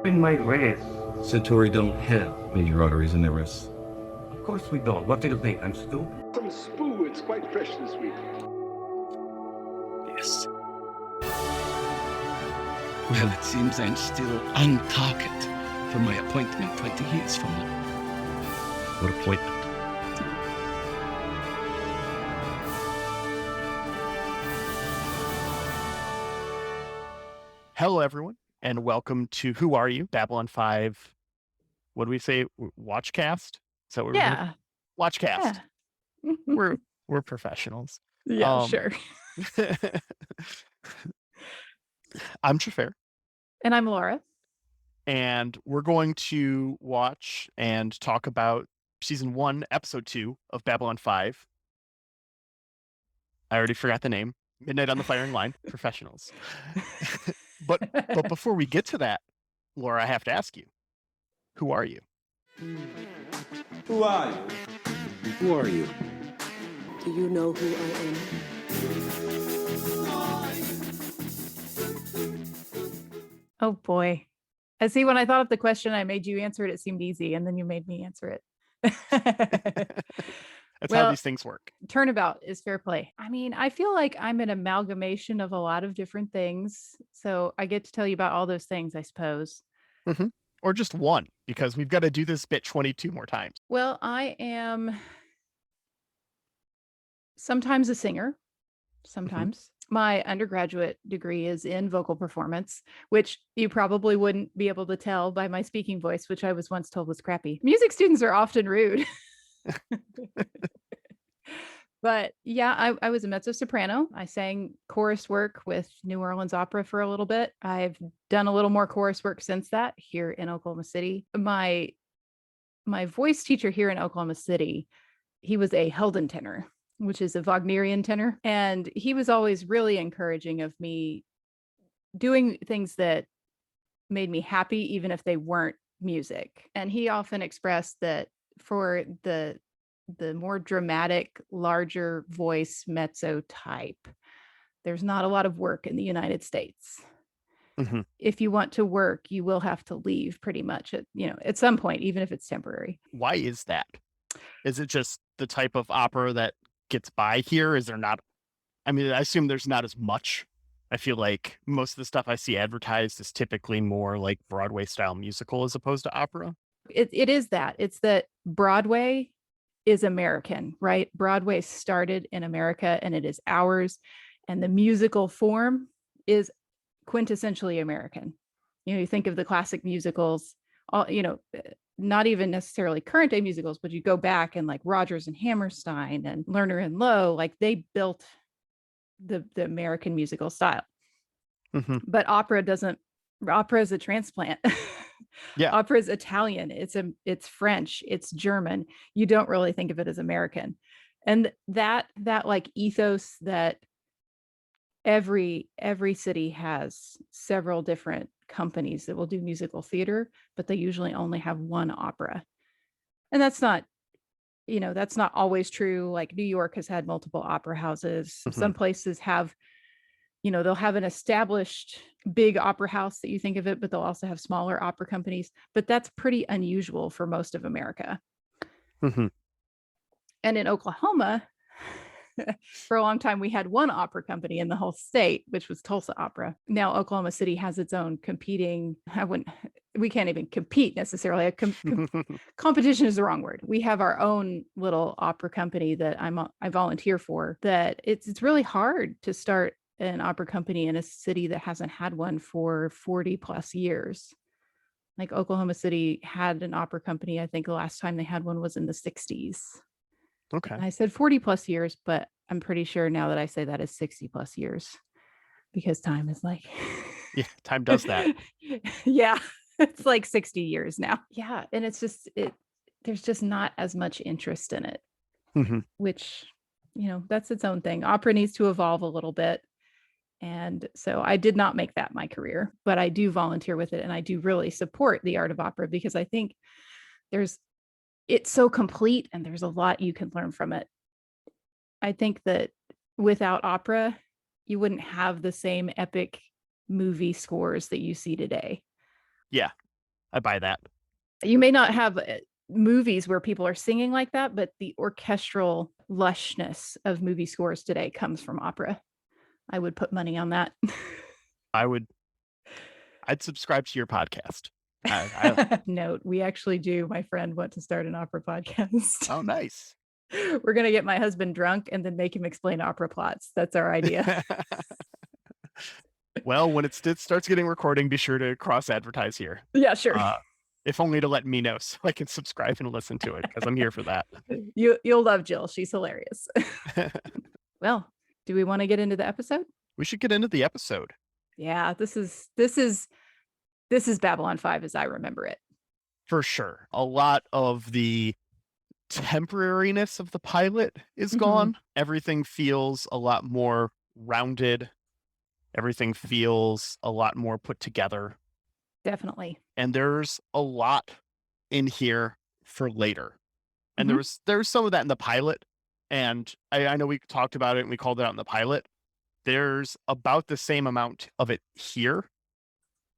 in my race. Centauri don't have major arteries in their wrists. Of course we don't. What do you think? I'm stupid? Some Spoo, it's quite fresh this week. Yes. Well, it seems I'm still on target for my appointment 20 years from now. What appointment? Hello, everyone, and welcome to Who Are You? Babylon 5. What do we say? Watchcast? Is that what we're Yeah. Watchcast. Yeah. We're professionals. Yeah, sure. I'm Xhafer, And I'm Laura. and we're going to watch and talk about season 1, episode 2 of Babylon 5. I already forgot the name. Midnight on the Firing Line. Professionals. But before we get to that, Laura, I have to ask you, who are you? Who are you? Who are you? Do you know who I am? Oh boy. I see, when I thought of the question, I made you answer it. It seemed easy, and then you made me answer it. That's Well, how these things work. Turnabout is fair play. I mean, I feel like I'm an amalgamation of a lot of different things. So I get to tell you about all those things, I suppose. Or just one, because we've got to do this bit 22 more times. Well, I am sometimes a singer, sometimes. My undergraduate degree is in vocal performance, which you probably wouldn't be able to tell by my speaking voice, which I was once told was crappy. Music students are often rude. But yeah, I was a mezzo-soprano. I sang chorus work with New Orleans Opera for a little bit. I've done a little more chorus work since that here in Oklahoma City. My voice teacher here in Oklahoma City, he was a Helden tenor, which is a Wagnerian tenor. And he was always really encouraging of me doing things that made me happy, even if they weren't music. And he often expressed that for the more dramatic, larger voice mezzo type, there's not a lot of work in the United States. If you want to work, you will have to leave pretty much at some point, even if it's temporary. Why is that? Is it just the type of opera that gets by here? Is there not? I mean, I assume there's not as much. I feel like most of the stuff I see advertised is typically more like Broadway style musical as opposed to opera. It is that. It's that Broadway is American, right? Broadway started in America and it is ours. And the musical form is quintessentially American. You think of the classic musicals, not even necessarily current day musicals, but you go back and like Rodgers and Hammerstein and Lerner and Loewe, like they built the American musical style. But opera is a transplant. Yeah. Opera is Italian. It's French. It's German. You don't really think of it as American. And that like ethos that every city has several different companies that will do musical theater, but they usually only have one opera. And that's not always true. Like New York has had multiple opera houses. Some places have, they'll have an established big opera house that you think of it, but they'll also have smaller opera companies. But that's pretty unusual for most of America. And in Oklahoma, for a long time, we had one opera company in the whole state, which was Tulsa Opera. Now Oklahoma City has its own competing. We can't even compete necessarily. Competition is the wrong word. We have our own little opera company that I volunteer for. That it's really hard to start an opera company in a city that hasn't had one for 40 plus years. Like Oklahoma City had an opera company. I think the last time they had one was in the 60s. Okay. And I said 40 plus years, but I'm pretty sure now that I say that is 60 plus years because time is like, Yeah, time does that. Yeah, it's like 60 years now. Yeah. And it's just, there's just not as much interest in it, which, that's its own thing. Opera needs to evolve a little bit. And so I did not make that my career, but I do volunteer with it. And I do really support the art of opera because I think it's so complete and there's a lot you can learn from it. I think that without opera, you wouldn't have the same epic movie scores that you see today. Yeah. I buy that. You may not have movies where people are singing like that, but the orchestral lushness of movie scores today comes from opera. I would put money on that. I'd subscribe to your podcast. Note, we actually do. My friend want to start an opera podcast. Oh, nice. We're going to get my husband drunk and then make him explain opera plots. That's our idea. Well, when it starts getting recording, be sure to cross advertise here. Yeah, sure. If only to let me know so I can subscribe and listen to it, because I'm here for that. You'll love Jill. She's hilarious. Well, do we want to get into the episode? We should get into the episode. Yeah, this is Babylon 5 as I remember it. For sure. A lot of the temporariness of the pilot is gone. Everything feels a lot more rounded. Everything feels a lot more put together. Definitely. And there's a lot in here for later. And there's some of that in the pilot. And I know we talked about it and we called it out in the pilot. There's about the same amount of it here.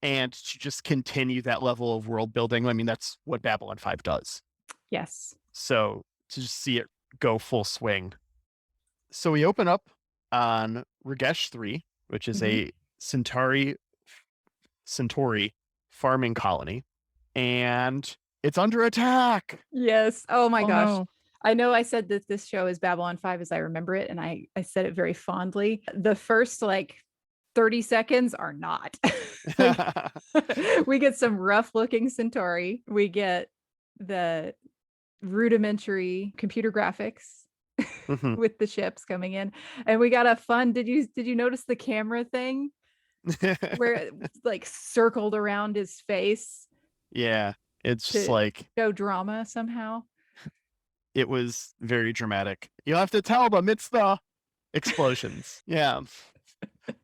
And to just continue that level of world building, I mean, that's what Babylon 5 does. Yes. So to just see it go full swing. So we open up on Ragesh 3, which is a Centauri farming colony, and it's under attack. Yes. Oh my gosh. No. I know I said that this show is Babylon 5 as I remember it, and I said it very fondly. The first 30 seconds are not. We get some rough looking Centauri. We get the rudimentary computer graphics with the ships coming in, and we got a fun. Did you notice the camera thing where it circled around his face? Yeah, it's just show drama somehow. It was very dramatic. You'll have to tell them it's the explosions. Yeah.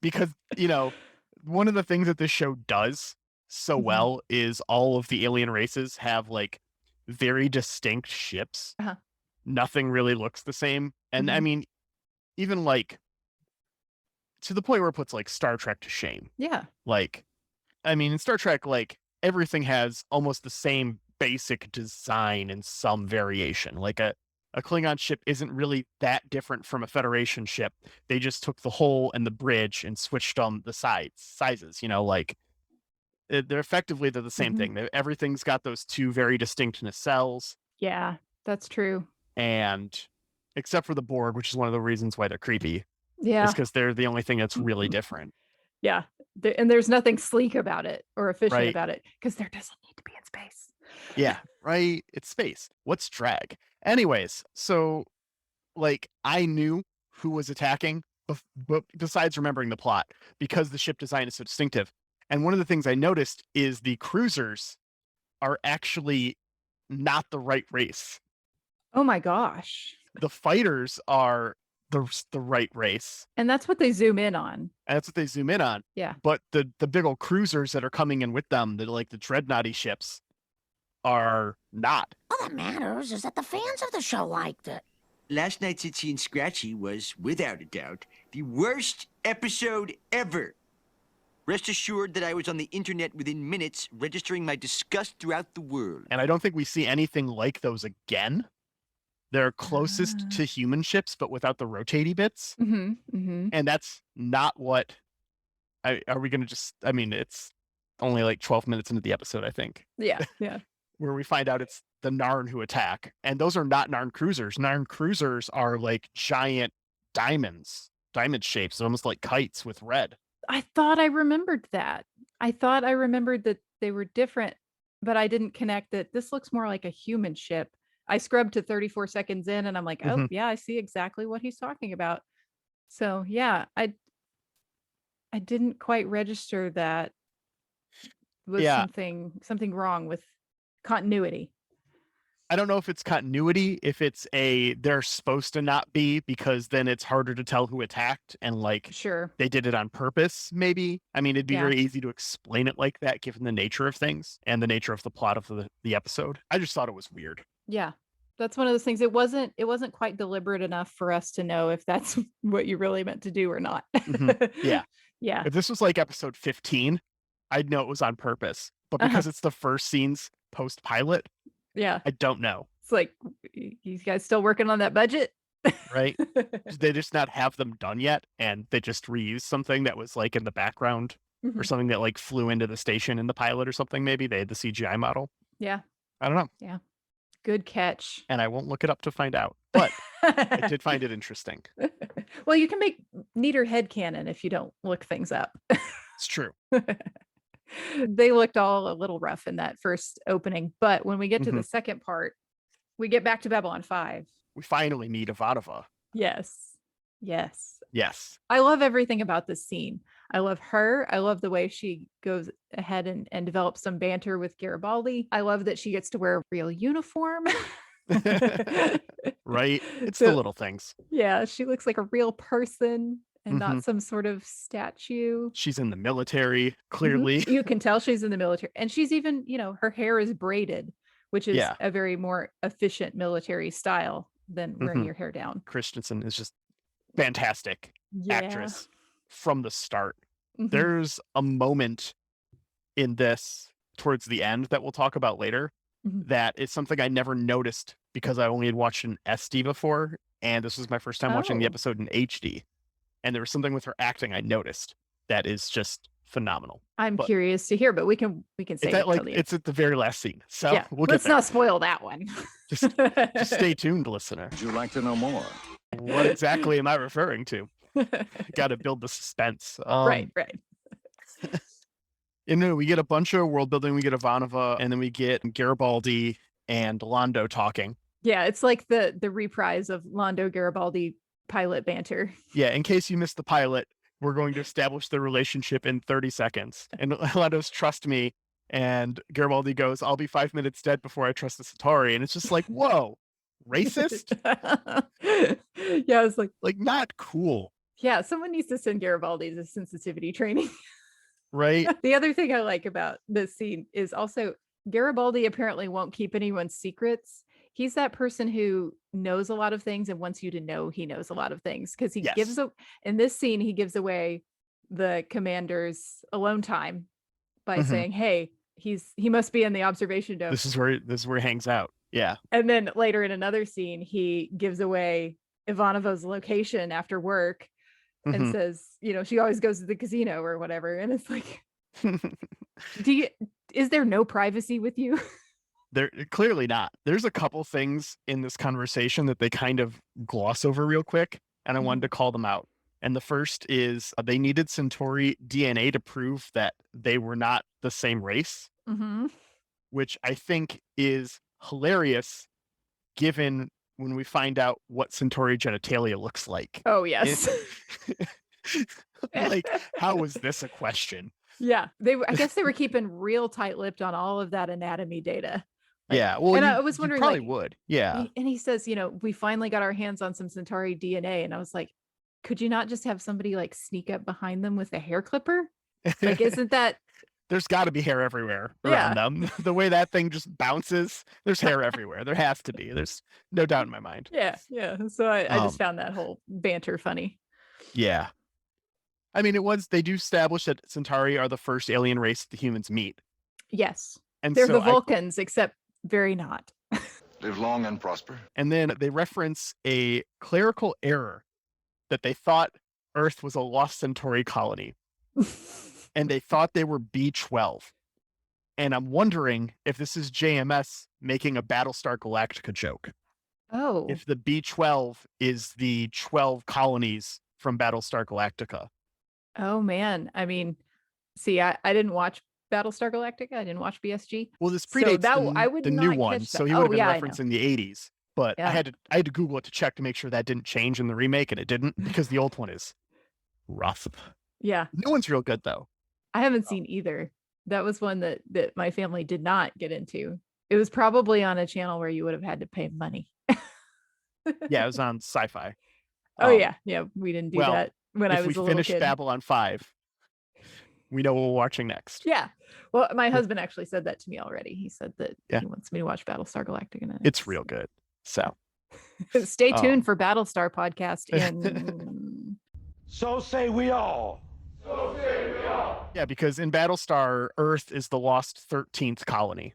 Because, one of the things that this show does so well is all of the alien races have very distinct ships. Nothing really looks the same. And I mean, even to the point where it puts Star Trek to shame. Yeah. In Star Trek, everything has almost the same basic design in some variation. A Klingon ship isn't really that different from a Federation ship. They just took the hull and the bridge and switched on the sizes, they're effectively the same thing. Everything's got those two very distinct nacelles. Yeah, that's true. And except for the Borg, which is one of the reasons why they're creepy. Yeah. It's because they're the only thing that's really different. Yeah. And there's nothing sleek about it or efficient about it because there doesn't need to be in space. Yeah, right. It's space. What's drag? Anyways, so I knew who was attacking, but besides remembering the plot, because the ship design is so distinctive. And one of the things I noticed is the cruisers are actually not the right race. Oh my gosh. The fighters are the right race. And that's what they zoom in on. Yeah. But the big old cruisers that are coming in with them, the dreadnoughty ships, are not. All that matters is that the fans of the show liked it. Last night's Itsy and Scratchy was, without a doubt, the worst episode ever. Rest assured that I was on the internet within minutes, registering my disgust throughout the world. And I don't think we see anything like those again. They're closest to human ships, but without the rotating bits. And that's not what... are we going to just... it's only 12 minutes into the episode, I think. Yeah, yeah. Where we find out it's the Narn who attack. And those are not Narn cruisers. Narn cruisers are giant diamond shapes, almost like kites with red. I thought I remembered that. I thought I remembered that they were different, but I didn't connect that this looks more like a human ship. I scrubbed to 34 seconds in and I'm like, oh yeah, I see exactly what he's talking about. So yeah, I didn't quite register that was something wrong with continuity. I don't know if it's continuity, if it's they're supposed to not be, because then it's harder to tell who attacked and sure, they did it on purpose, maybe. It'd be very easy to explain it like that given the nature of things and the nature of the plot of the episode. I just thought it was weird. Yeah. That's one of those things. It wasn't quite deliberate enough for us to know if that's what you really meant to do or not. Yeah. Yeah. If this was episode 15, I'd know it was on purpose, but because it's the first scenes post-pilot, Yeah. I don't know. It's like, you guys still working on that budget? Right? Did they just not have them done yet, and they just reused something that was like in the background or Mhm. something that like flew into the station in the pilot or something? Maybe they had the CGI model. Yeah. I don't know. Yeah. Good catch. And I won't look it up to find out, but I did find it interesting. Well, you can make neater headcanon if you don't look things up. It's true. They looked all a little rough in that first opening, but when we get to the Mhm. second part, we get back to Babylon 5. We finally meet Ivanova. Yes. Yes. Yes. I love everything about this scene. I love her. I love the way she goes ahead and develops some banter with Garibaldi. I love that she gets to wear a real uniform. Right? It's So- the little things. Yeah, she looks like a real person and Mhm. not some sort of statue. She's in the military, clearly. You can tell she's in the military. And she's even, her hair is braided, which is Yeah. a very more efficient military style than wearing Mhm. your hair down. Christensen is just fantastic Yeah. actress from the start. Mhm. There's a moment in this towards the end that we'll talk about later Mhm. that is something I never noticed because I only had watched an SD before, and this was my first time watching the Oh. episode in HD. And there was something with her acting I noticed that is just phenomenal. I'm But- curious to hear, but we can It's say at, it like till the it's at the very last scene. So yeah. we'll Let's get there. not spoil that one. Just stay tuned, listener. Would you like to know more? What exactly am I referring to? Got to build the suspense. Right. And then we get a bunch of world building. We get Ivanova, and then we get Garibaldi and Londo talking. Yeah, it's like the reprise of Londo Garibaldi pilot banter. Yeah, in case you missed the pilot, we're going to establish the relationship in 30 seconds. And Londo's trust me, and Garibaldi goes, "I'll be 5 minutes dead before I trust the Centauri." And it's just like, whoa, racist? Yeah, I was like, Not cool, yeah, someone needs to send Garibaldi to sensitivity training. right? The other thing I like about this scene is also Garibaldi apparently won't keep anyone's secrets. He's that person who knows a lot of things and wants you to know he knows a lot of things because he Yes. in this scene, he gives away the commander's alone time by Mhm. saying, "Hey, he must be in the observation dome." This is where he hangs out. Yeah. And then later in another scene, he gives away Ivanova's location after work and Mhm. says, she always goes to the casino or whatever. And it's like, is there no privacy with you? There clearly not. There's a couple things in this conversation that they kind of gloss over real quick, and I wanted to call them out. And the first is they needed Centauri DNA to prove that they were not the same race, Mm-hmm. which I think is hilarious given when we find out what Centauri genitalia looks like. Oh, yes. Like, how was this a question? Yeah. I guess they were keeping real tight-lipped on all of that anatomy data. Yeah. Well, and you, I was you wondering, probably like, would. Yeah. And he says, we finally got our hands on some Centauri DNA. And I was like, could you not just have somebody like sneak up behind them with a hair clipper? Like, isn't that? There's got to be hair everywhere Yeah. around them. The way that thing just bounces, there's hair everywhere. There has to be. There's no doubt in my mind. Yeah. Yeah. So I just Um, found that whole banter funny. Yeah. I mean, they do establish that Centauri are the first alien race the humans meet. Yes. And They're so the Vulcans, except very not. Live long and prosper. and then they reference a clerical error that they thought Earth was a lost Centauri colony. And they thought they were B12. And I'm wondering if this is JMS making a Battlestar Galactica joke. Oh. If the B12 is the 12 colonies from Battlestar Galactica. Oh, man. I mean, see, I didn't watch Battlestar Galactica. I didn't watch BSG. Well, this So predates I would the new not one, catch so that. he Oh, would have been yeah, I know. referencing the 80s. But Yeah. I had to Google it to check to make sure that didn't change in the remake, and it didn't because the old one is rough. Yeah. New one's real good though. I haven't seen either. That was one that my family did not get into. It was probably on a channel where you would have had to pay money. Yeah, it was on Sci-Fi. Oh, yeah. Yeah. We didn't do well, that when I If was we a little finish kid. Babylon 5, we know what we're watching next. Yeah. Well, my husband actually said that to me already. He said that Yeah. he wants me to watch Battlestar Galactica. It's real good. So Stay tuned Um, for Battlestar podcast in So say we all. So say we all. Yeah, because in Battlestar, Earth is the lost 13th colony.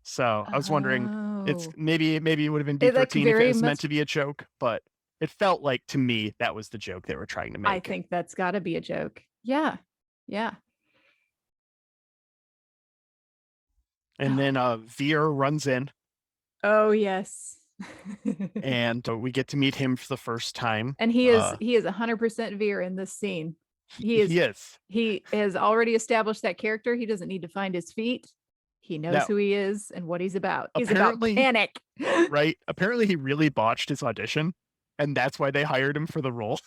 So I was wondering, it's Oh. maybe it would have been It, like, D13 if it very was meant much- to be a joke, but it felt like to me that was the joke they were trying to make. I think that's got to be a joke. Yeah. Yeah. And then Veer runs in, Oh, yes. and we get to meet him for the first time. And he is 100% Veer in this scene. He is. He has already established that character. He doesn't need to find his feet. He knows Now, who he is and what he's about. He's apparently- about panic. right? Apparently he really botched his audition, and that's why they hired him for the role.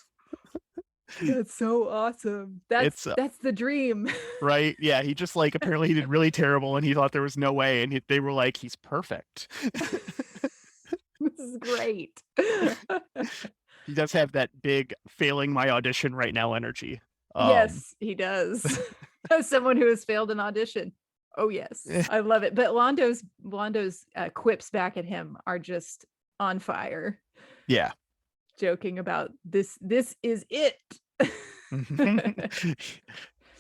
That's so awesome. That's the dream. Right? Yeah, he just like apparently he did really terrible and he thought there was no way, and they were like, he's perfect. This is great. He does have that big failing my audition right now energy. Yes, he does. As someone who has failed an audition. Oh yes, I love it. But Londo's quips back at him are just on fire. Yeah. Joking about this is it.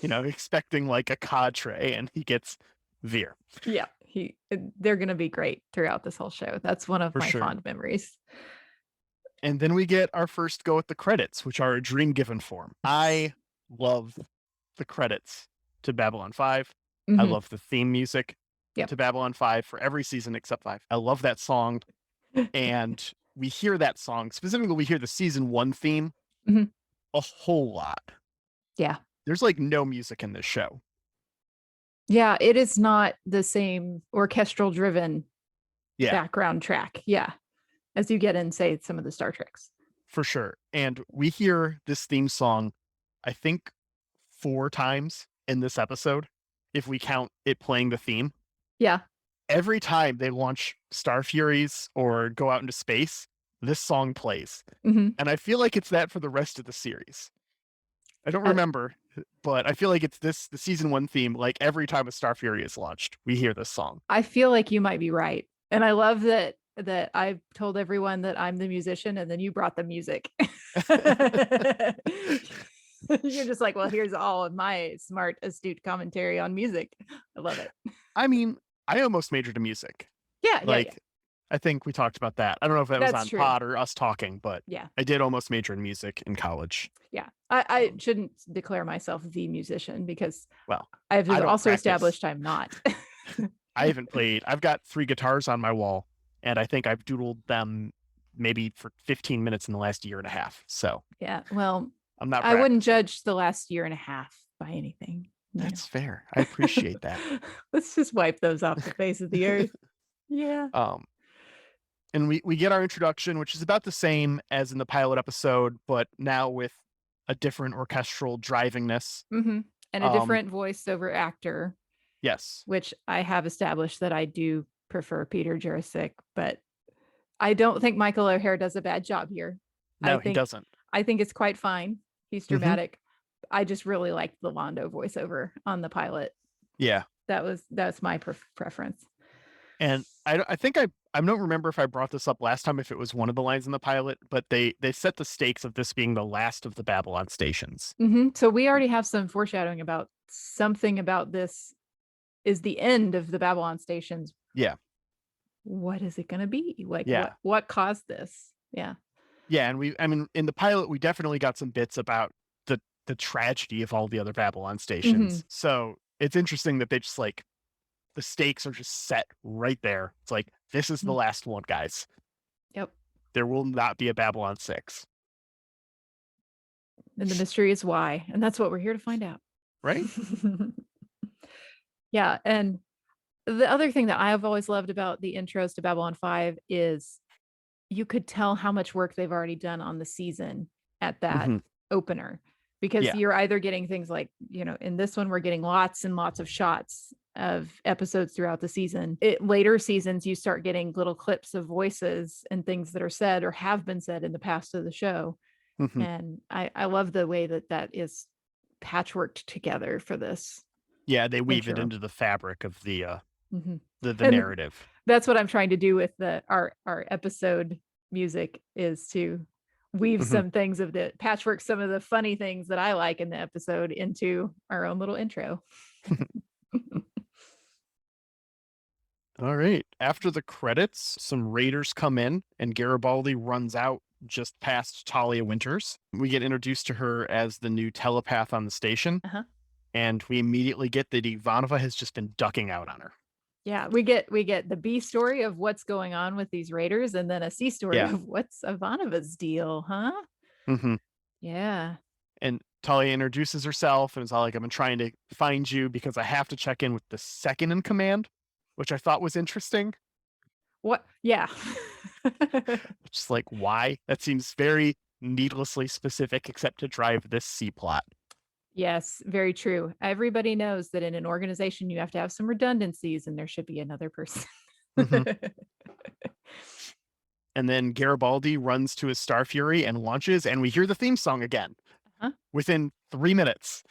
Expecting like a cadre, and he gets Veer. Yeah, they're gonna be great throughout this whole show. That's one of For my sure. fond memories. And then we get our first go at the credits, which are a dream given form. I love the credits to Babylon 5. I Mhm. love the theme music Yep. to Babylon 5 for every season except 5. I love that song. And we hear that song, specifically we hear the season 1 theme Mhm. a whole lot. Yeah. There's like no music in this show. Yeah, it is not the same orchestral driven Yeah, background track. Yeah. As you get in, say, some of the Star Treks. for sure. And we hear this theme song, I think 4 times in this episode, if we count it playing the theme. Yeah. Every time they launch Star Furies or go out into space, this song plays. hmm And I feel like it's that for the rest of the series. I don't remember, but I feel like it's the season 1 theme. Like every time a Star Fury is launched, we hear this song. I feel like you might be right. And I love that I've told everyone that I'm the musician and then you brought the music. You're just like, well, here's all of my smart, astute commentary on music. I love it. I mean, I almost majored in music. Yeah. Like, I think we talked about that. I don't know if that was That's on true. pod or us talking, but Yeah. I did almost major in music in college. Yeah. I shouldn't declare myself the musician because Well, I've I don't also practice. established I'm not. I haven't played. I've got 3 guitars on my wall, and I think I've doodled them maybe for 15 minutes in the last year and a half. So Yeah. Well, I'm not. I wouldn't practicing. judge the last year and a half by anything. you know. That's fair. I appreciate that. Let's just wipe those off the face of the earth. Yeah. And we get our introduction, which is about the same as in the pilot episode, but now with a different orchestral drivingness. hmm And a different voiceover actor, Yes. which I have established that I do prefer Peter Jurasik, but I don't think Michael O'Hare does a bad job here. No, I he think, doesn't. I think it's quite fine. He's Mhm. dramatic. I just really liked the Londo voiceover on the pilot. Yeah. That's my preference. And I think I don't remember if I brought this up last time, if it was one of the lines in the pilot, but they set the stakes of this being the last of the Babylon stations. So we already have some foreshadowing about something about this is the end of the Babylon stations. Yeah. What is it going to be? Like, Yeah. what caused this? Yeah. Yeah, and in the pilot, we definitely got some bits about the tragedy of all the other Babylon stations. So it's interesting that they just like the stakes are just set right there. It's like, this is the last one, guys. Yep. There will not be a Babylon 6. And the mystery is why. And that's what we're here to find out. Right? Yeah. And the other thing that I've always loved about the intros to Babylon 5 is you could tell how much work they've already done on the season at that opener. Because Yeah. you're either getting things like, in this one, we're getting lots and lots of shots of episodes throughout the season. Later seasons, you start getting little clips of voices and things that are said or have been said in the past of the show. And I love the way that is patchworked together for this. Yeah, they weave it Intro. into the fabric of the Mhm. the And narrative. That's what I'm trying to do with our episode music is to weave some things of the patchwork, some of the funny things that I like in the episode into our own little intro. All right. After the credits, some raiders come in and Garibaldi runs out just past Talia Winters. We get introduced to her as the new telepath on the station. And we immediately get that Ivanova has just been ducking out on her. Yeah, we get the B story of what's going on with these raiders, and then a C story Yeah. of what's Ivanova's deal, huh? Yeah. And Talia introduces herself and is all like, I've been trying to find you because I have to check in with the second in command, which I thought was interesting. What? Yeah. Just like, why? That seems very needlessly specific, except to drive this C plot. Yes, very true. Everybody knows that in an organization you have to have some redundancies, and there should be another person. And then Garibaldi runs to his Star Fury and launches, and we hear the theme song again within 3 minutes.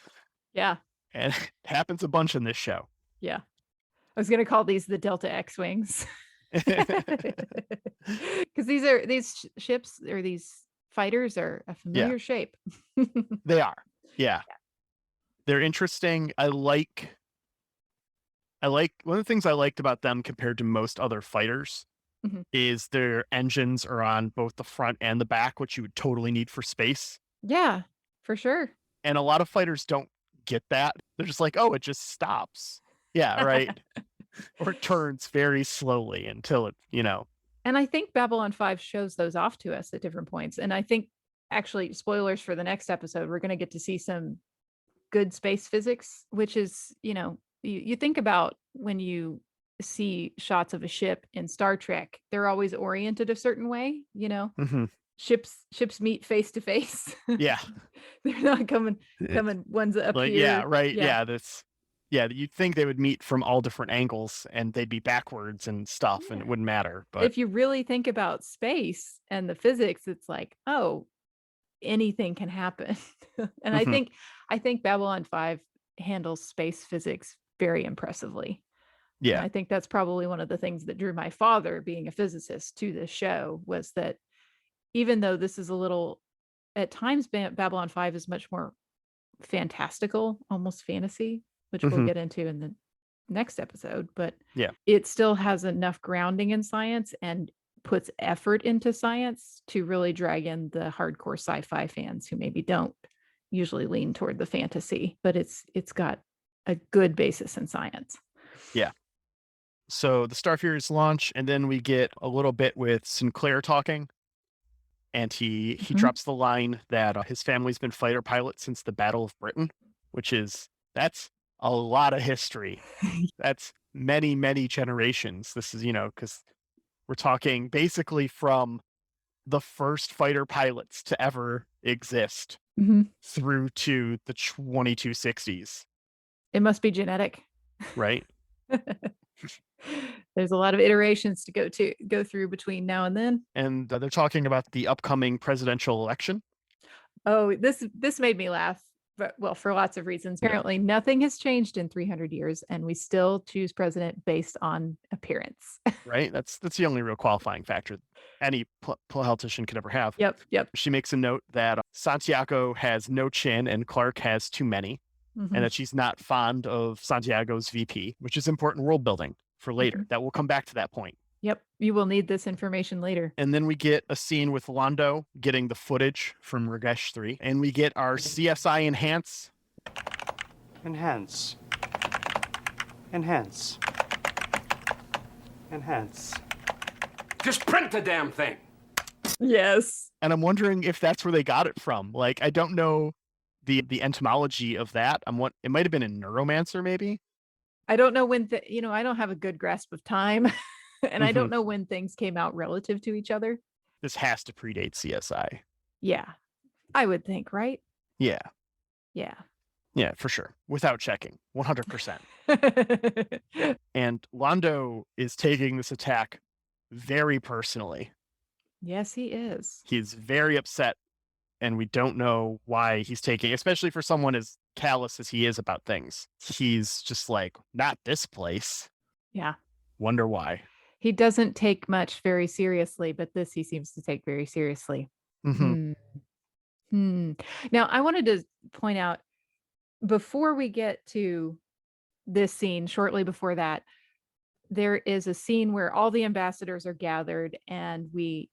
Yeah. And it happens a bunch in this show. Yeah. I was going to call these the Delta X-Wings. Because these ships or these fighters are a familiar shape. They are. Yeah. They're interesting. I like one of the things I liked about them compared to most other fighters is their engines are on both the front and the back, which you would totally need for space. Yeah, for sure. And a lot of fighters don't get that. They're just like, oh, it just stops. Yeah, right. Or it turns very slowly until it, And I think Babylon 5 shows those off to us at different points. And I think, actually, spoilers for the next episode, we're going to get to see some good space physics, which is, you think about when you see shots of a ship in Star Trek, they're always oriented a certain way, ships meet face to face. Yeah. They're not coming one's up like, here. Yeah, right. Yeah, you'd think they would meet from all different angles and they'd be backwards and stuff and it wouldn't matter. But if you really think about space and the physics, it's like, oh, anything can happen. And I think Babylon 5 handles space physics very impressively. Yeah. And I think that's probably one of the things that drew my father, being a physicist, to this show, was that even though this is a little, at times Babylon 5 is much more fantastical, almost fantasy, which we'll get into in the next episode, but it still has enough grounding in science and puts effort into science to really drag in the hardcore sci-fi fans who maybe don't usually lean toward the fantasy, but it's got a good basis in science. Yeah. So the Star Furies launch, and then we get a little bit with Sinclair talking, and he drops the line that his family's been fighter pilots since the Battle of Britain, that's a lot of history. That's many, many generations. This is, because we're talking basically from the first fighter pilots to ever exist through to the 2260s. It must be genetic. Right. There's a lot of iterations to go through between now and then. And they're talking about the upcoming presidential election. Oh, this made me laugh, but well, for lots of reasons. Apparently nothing has changed in 300 years and we still choose president based on appearance. Right. That's the only real qualifying factor any politician could ever have. Yep. She makes a note that Santiago has no chin and Clark has too many, and that she's not fond of Santiago's VP, which is important world building for later. That will come back to that point. Yep. You will need this information later. And then we get a scene with Londo getting the footage from Ragesh 3, and we get our CSI enhance. Enhance. Just print the damn thing. Yes. And I'm wondering if that's where they got it from. Like, I don't know the etymology of that. It might have been a neuromancer, maybe. I don't know when I don't have a good grasp of time, and I don't know when things came out relative to each other. This has to predate CSI. Yeah, I would think, right? Yeah, for sure. Without checking, 100%. And Londo is taking this attack very personally. Yes, he is. He's very upset, and we don't know why he's taking, especially for someone as callous as he is about things. He's just like, not this place. Yeah. Wonder why. He doesn't take much very seriously, but this he seems to take very seriously. Mm-hmm. Now, I wanted to point out before we get to this scene, shortly before that, there is a scene where all the ambassadors are gathered and we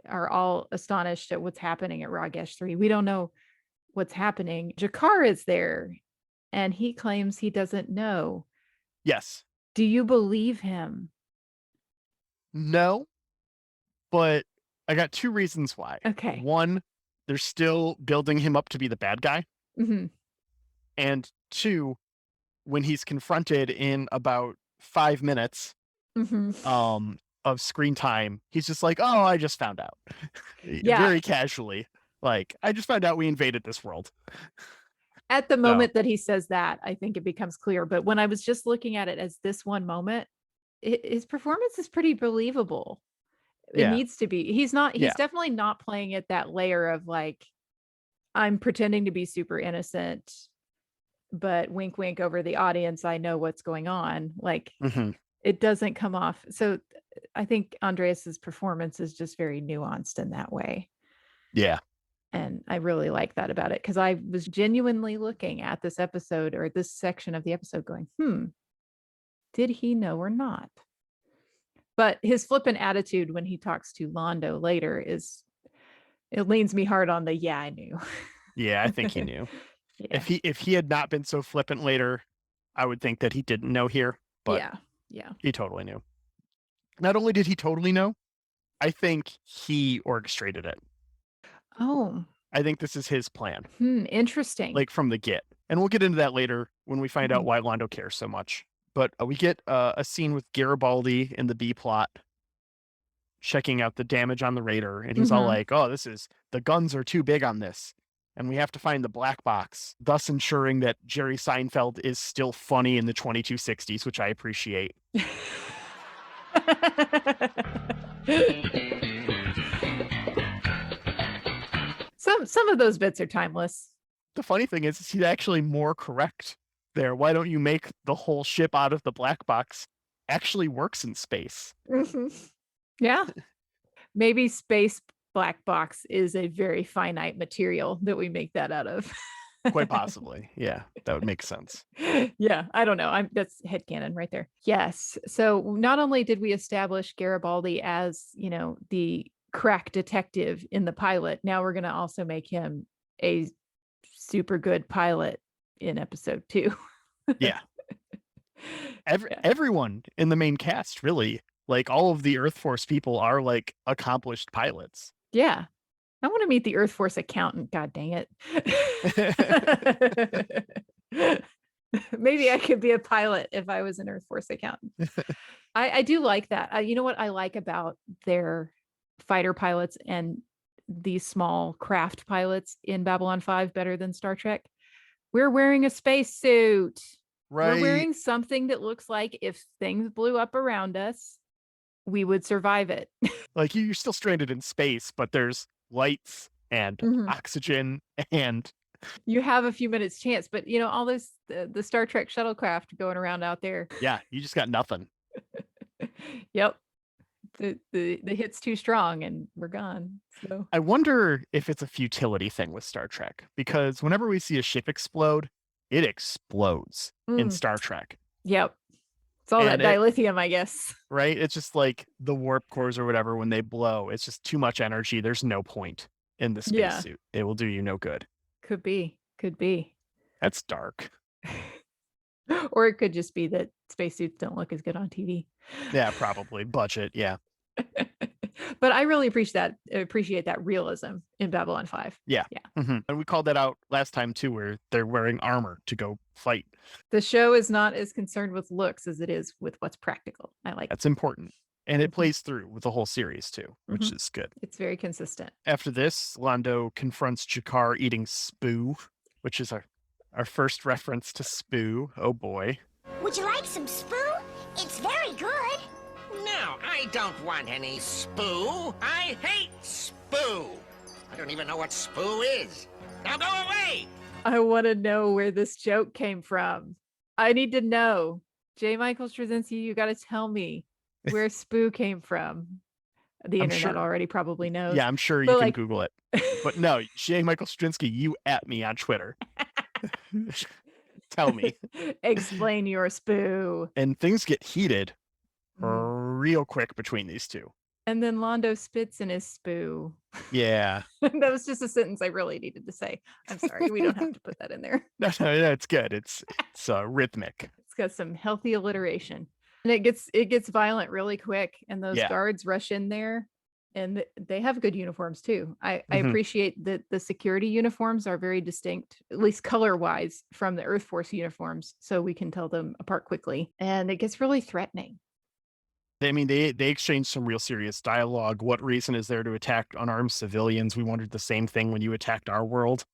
are all astonished at what's happening at Ragesh 3. We don't know what's happening. Jakar is there and he claims he doesn't know. Yes. Do you believe him? No, but I got 2 reasons why. Okay. One, they're still building him up to be the bad guy. Mm-hmm. And 2, when he's confronted in about 5 minutes of screen time, he's just like, oh, I just found out. Yeah. Very casually. Like, I just found out we invaded this world. At the moment that he says that, I think it becomes clear. But when I was just looking at it as this one moment, his performance is pretty believable. It needs to be. He's definitely not playing it that layer of like, I'm pretending to be super innocent, but wink, wink over the audience. I know what's going on. Like, it doesn't come off. So I think Andreas's performance is just very nuanced in that way. Yeah. And I really like that about it because I was genuinely looking at this episode or this section of the episode going, did he know or not? But his flippant attitude when he talks to Londo later it leans me hard on the, yeah, I knew. Yeah, I think he knew. Yeah. If he had not been so flippant later, I would think that he didn't know here. But yeah. He totally knew. Not only did he totally know, I think he orchestrated it. Oh. I think this is his plan. Interesting. Like from the get. And we'll get into that later when we find out why Londo cares so much. But we get a scene with Garibaldi in the B plot checking out the damage on the Raider. And he's all like, oh, the guns are too big on this. And we have to find the black box, thus ensuring that Jerry Seinfeld is still funny in the 2260s, which I appreciate. Some of those bits are timeless. The funny thing is he's actually more correct there. Why don't you make the whole ship out of the black box actually works in space? Yeah. Maybe space black box is a very finite material that we make that out of. Quite possibly. Yeah, that would make sense. Yeah, I don't know. That's headcanon right there. Yes. So not only did we establish Garibaldi as, the crack detective in the pilot, now we're going to also make him a super good pilot in episode 2. Yeah. Everyone in the main cast, really, like all of the Earth Force people are like accomplished pilots. Yeah. I want to meet the Earth Force accountant. God dang it. Maybe I could be a pilot if I was an Earth Force accountant. I do like that. You know what I like about their fighter pilots and these small craft pilots in Babylon 5 better than Star Trek? We're wearing a spacesuit. Right. We're wearing something that looks like if things blew up around us, we would survive it. Like you're still stranded in space, but there's lights and oxygen and you have a few minutes chance, but all this the Star Trek shuttlecraft going around out there. Yeah, you just got nothing. Yep. The hit's too strong and we're gone. So I wonder if it's a futility thing with Star Trek, because whenever we see a ship explode, it explodes in Star Trek. Yep. It's all that dilithium, I guess. Right? It's just like the warp cores or whatever, when they blow, it's just too much energy. There's no point in the spacesuit. It will do you no good. Could be. That's dark. Or it could just be that spacesuits don't look as good on TV. Yeah, probably. Budget, yeah. But I really appreciate that realism in Babylon 5. Yeah. And we called that out last time too, where they're wearing armor to go fight. The show is not as concerned with looks as it is with what's practical. I like that's important. And it plays through with the whole series too, which is good. It's very consistent. After this, Londo confronts Jakar eating Spoo, which is our first reference to Spoo. Oh boy. Would you like some Spoo? It's very good. No, I don't want any Spoo. I hate Spoo. I don't even know what Spoo is. Now go away. I want to know where this joke came from. I need to know. J. Michael Straczynski, you got to tell me where Spoo came from. the I'm internet sure- already probably knows. Yeah, I'm sure you But, can like- Google it. But no, J. Michael Straczynski, you at me on Twitter. Tell me. Explain your Spoo. And things get heated Mm. real quick between these two. And then Londo spits in his Spoo. Yeah. That was just a sentence I really needed to say. I'm sorry. We don't have to put that in there. No, it's good. It's rhythmic. It's got some healthy alliteration. And it gets violent really quick. And those Yeah. guards rush in there. And they have good uniforms too. I Mhm. appreciate that the security uniforms are very distinct, at least color wise, from the Earth Force uniforms. So we can tell them apart quickly. And it gets really threatening. I mean, they exchange some real serious dialogue. What reason is there to attack unarmed civilians? We wondered the same thing when you attacked our world.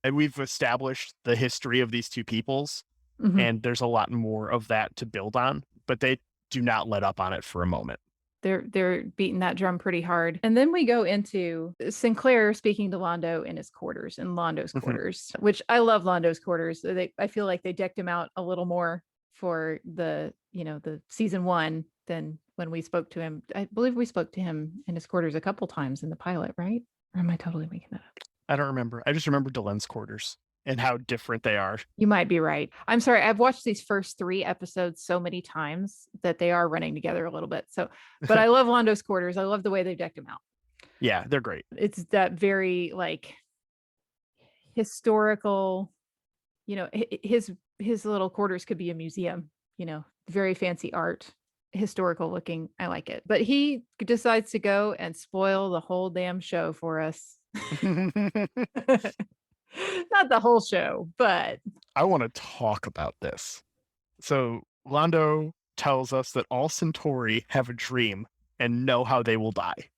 And we've established the history of these two peoples, Mhm. and there's a lot more of that to build on, but they do not let up on it for a moment. They're beating that drum pretty hard. And then we go into Sinclair speaking to Londo in his quarters, in Londo's Mhm. quarters, which I love Londo's quarters. I feel like they decked him out a little more for the season 1 than when we spoke to him. I believe we spoke to him in his quarters a couple times in the pilot, right? Or am I totally making that up? I don't remember. I just remember Delen's quarters and how different they are. You might be right. I'm sorry. I've watched these first 3 episodes so many times that they are running together a little bit. So, but I love Londo's quarters. I love the way they've decked him out. Yeah, they're great. It's that very like historical, his little quarters could be a museum, very fancy art, historical looking. I like it. But he decides to go and spoil the whole damn show for us. Not the whole show, but I want to talk about this. So Londo tells us that all Centauri have a dream and know how they will die.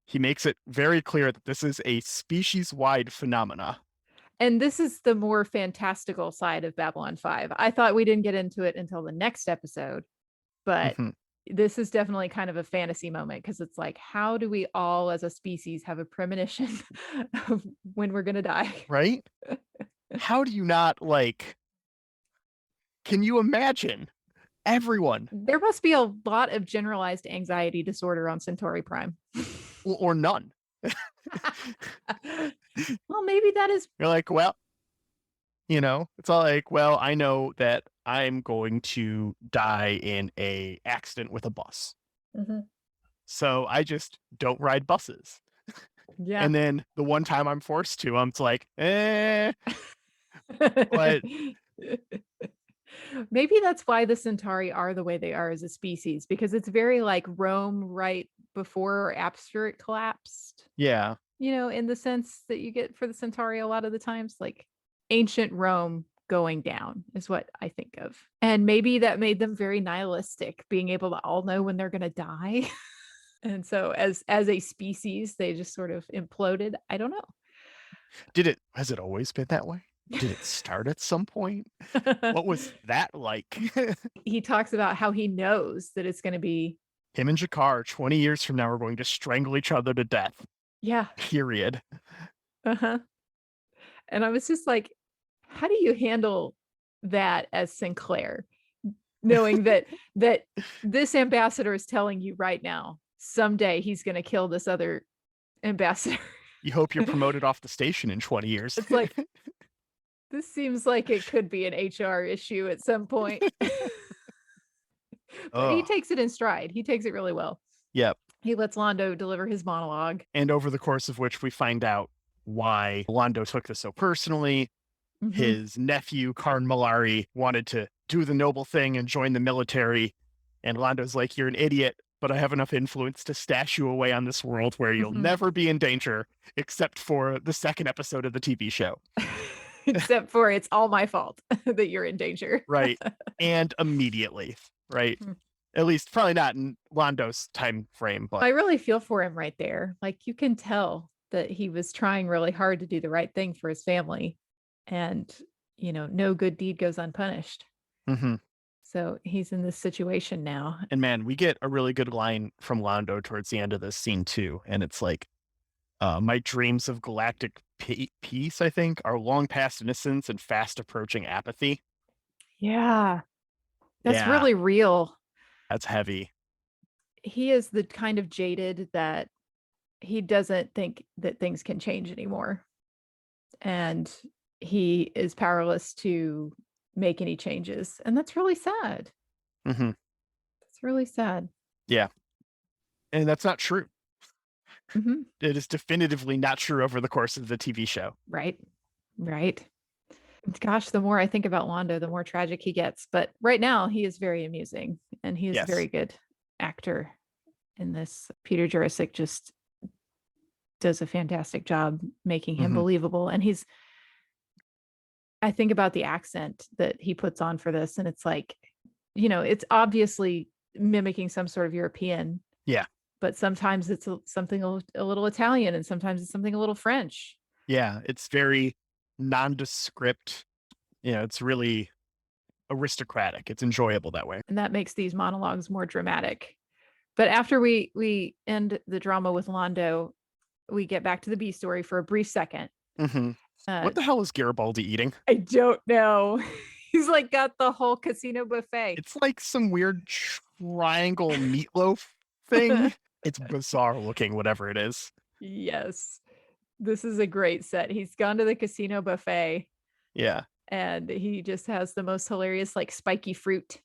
He makes it very clear that this is a species-wide phenomena. and this is the more fantastical side of Babylon 5. I thought we didn't get into it until the next episode, but Mhm. this is definitely kind of a fantasy moment because it's like, how do we all as a species have a premonition of when we're going to die? Right? How do you not can you imagine everyone There must be a lot of generalized anxiety disorder on Centauri Prime. or none? Well, maybe that is. You're like, well, it's all like, well, I know that I'm going to die in a accident with a bus. Mhm. So I just don't ride buses. Yeah. And then the one time I'm forced to, I'm like, but maybe that's why the Centauri are the way they are as a species, because it's very like Rome right before or after it collapsed. yeah. In the sense that you get for the Centauri a lot of the times, like ancient Rome going down is what I think of. And maybe that made them very nihilistic, being able to all know when they're going to die. And so as a species, they just sort of imploded. I don't know. Has it always been that way? Did it start at some point? What was that like? He talks about how he knows that it's going to be. Him and Jakar, 20 years from now, are going to strangle each other to death. Yeah. Period. Uh-huh. And I was just like, how do you handle that as Sinclair? Knowing that this ambassador is telling you right now, someday he's going to kill this other ambassador. You hope you're promoted off the station in 20 years. It's like, this seems like it could be an HR issue at some point. But he takes it in stride. He takes it really well. Yep. He lets Londo deliver his monologue. And over the course of which we find out why Londo took this so personally. Mhm. His nephew, Karn Malari, wanted to do the noble thing and join the military. And Londo's like, you're an idiot, but I have enough influence to stash you away on this world where you'll Mhm. never be in danger, except for the second episode of the TV show. Except for it's all my fault that you're in danger. Right. And immediately, right? Hmm. At least probably not in Londo's time frame, but I really feel for him right there. Like you can tell that he was trying really hard to do the right thing for his family. And, no good deed goes unpunished. Mhm. So he's in this situation now. And man, we get a really good line from Londo towards the end of this scene too. And it's like, my dreams of galactic peace, I think, are long past innocence and fast approaching apathy. Yeah. That's Yeah. really real. That's heavy. he is the kind of jaded that he doesn't think that things can change anymore. And he is powerless to make any changes. And that's really sad. Mm-hmm. It's really sad. Yeah. And that's not true. Mm-hmm. It is definitively not true over the course of the TV show. Right. Right. Gosh, the more I think about Londo, the more tragic he gets. But right now, he is very amusing, and he is a very good actor in this. Peter Jurasik just does a fantastic job making him believable. And I think about the accent that he puts on for this, and it's like, it's obviously mimicking some sort of European. Yeah. But sometimes it's something a little Italian, and sometimes it's something a little French. Yeah, it's very nondescript. It's really aristocratic. It's enjoyable that way. And that makes these monologues more dramatic. But after we end the drama with Londo, we get back to the B story for a brief second. Mm-hmm. What the hell is Garibaldi eating? I don't know. He's like got the whole casino buffet. It's like some weird triangle meatloaf thing. It's bizarre looking, whatever it is. Yes. This is a great set. He's gone to the casino buffet. Yeah. And he just has the most hilarious, like, spiky fruit.